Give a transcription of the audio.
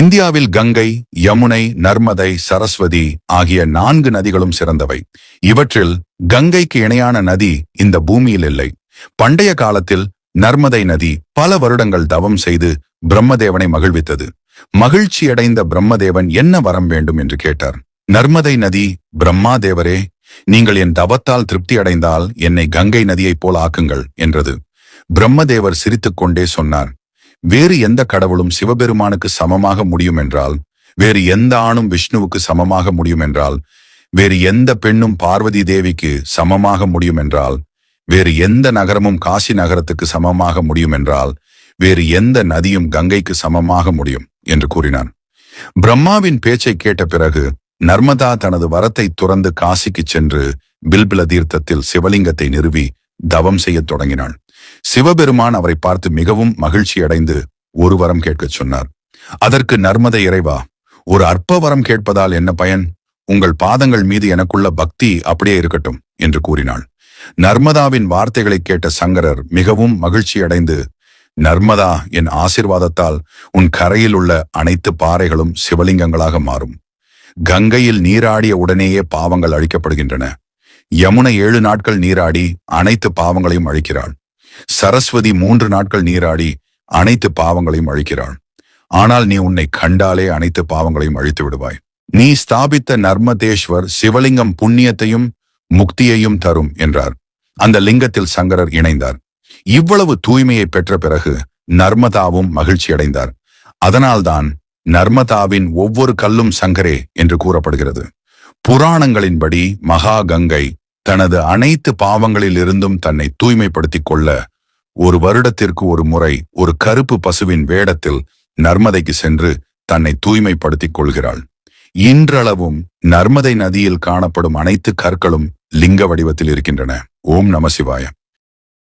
இந்தியாவில் கங்கை, யமுனை, நர்மதை, சரஸ்வதி ஆகிய 4 நதிகளும் சிறந்தவை. இவற்றில் கங்கைக்கு இணையான நதி இந்த பூமியில் இல்லை. பண்டைய காலத்தில் நர்மதை நதி பல வருடங்கள் தவம் செய்து பிரம்மதேவனை மகிழ்வித்தது. மகிழ்ச்சியடைந்த பிரம்மதேவன் என்ன வரம் வேண்டும் என்று கேட்டார். நர்மதை நதி, பிரம்மாதேவரே, நீங்கள் என் தவத்தால் திருப்தி அடைந்தால் என்னை கங்கை நதியைப் போல் ஆக்குங்கள் என்றது. பிரம்மதேவர் சிரித்துக்கொண்டே சொன்னார், வேறு எந்த கடவுளும் சிவபெருமானுக்கு சமமாக முடியும் என்றால், வேறு எந்த ஆணும் விஷ்ணுவுக்கு சமமாக முடியும் என்றால், வேறு எந்த பெண்ணும் பார்வதி தேவிக்கு சமமாக முடியும் என்றால், வேறு எந்த நகரமும் காசி நகரத்துக்கு சமமாக முடியும் என்றால், வேறு எந்த நதியும் கங்கைக்கு சமமாக முடியும் என்று கூறினார். பிரம்மாவின் பேச்சை கேட்ட பிறகு நர்மதா தனது வரத்தை துறந்து காசிக்கு சென்று பில்பில தீர்த்தத்தில் சிவலிங்கத்தை நிறுவி தவம் செய்யத் தொடங்கினாள். சிவபெருமான் அவரை பார்த்து மிகவும் மகிழ்ச்சி அடைந்து ஒரு வரம் கேட்கச் சொன்னார். அதற்கு நர்மதை, இறைவா, ஒரு அற்ப வரம் கேட்பதால் என்ன பயன்? உங்கள் பாதங்கள் மீது எனக்குள்ள பக்தி அப்படியே இருக்கட்டும் என்று கூறினாள். நர்மதாவின் வார்த்தைகளை கேட்ட சங்கரர் மிகவும் மகிழ்ச்சி அடைந்து, நர்மதா, என் ஆசிர்வாதத்தால் உன் கரையில் உள்ள அனைத்து பாறைகளும் சிவலிங்கங்களாக மாறும். கங்கையில் நீராடிய உடனேயே பாவங்கள் அழிக்கப்படுகின்றன. யமுனை 7 நாட்கள் நீராடி அனைத்து பாவங்களையும் அழிக்கிறாள். சரஸ்வதி 3 நாட்கள் நீராடி அனைத்து பாவங்களையும் அழிக்கிறாள். ஆனால் நீ உன்னை கண்டாலே அனைத்து பாவங்களையும் அழித்து விடுவாய். நீ ஸ்தாபித்த நர்மதேஸ்வர் சிவலிங்கம் புண்ணியத்தையும் முக்தியையும் தரும் என்றார். அந்த லிங்கத்தில் சங்கரர் இணைந்தார். இவ்வளவு தூய்மையை பெற்ற பிறகு நர்மதாவும் மகிழ்ச்சி அடைந்தார். அதனால்தான் நர்மதாவின் ஒவ்வொரு கல்லும் சங்கரே என்று கூறப்படுகிறது. புராணங்களின்படி மகா கங்கை தனது அனைத்து பாவங்களில் இருந்தும் தன்னை தூய்மைப்படுத்திக் கொள்ள ஒரு வருடத்திற்கு ஒரு முறை ஒரு கருப்பு பசுவின் வேடத்தில் நர்மதைக்கு சென்று தன்னை தூய்மைப்படுத்திக் கொள்கிறாள். இன்றளவும் நர்மதை நதியில் காணப்படும் அனைத்து கற்களும் லிங்க வடிவத்தில் இருக்கின்றன. ஓம் நம சிவாய.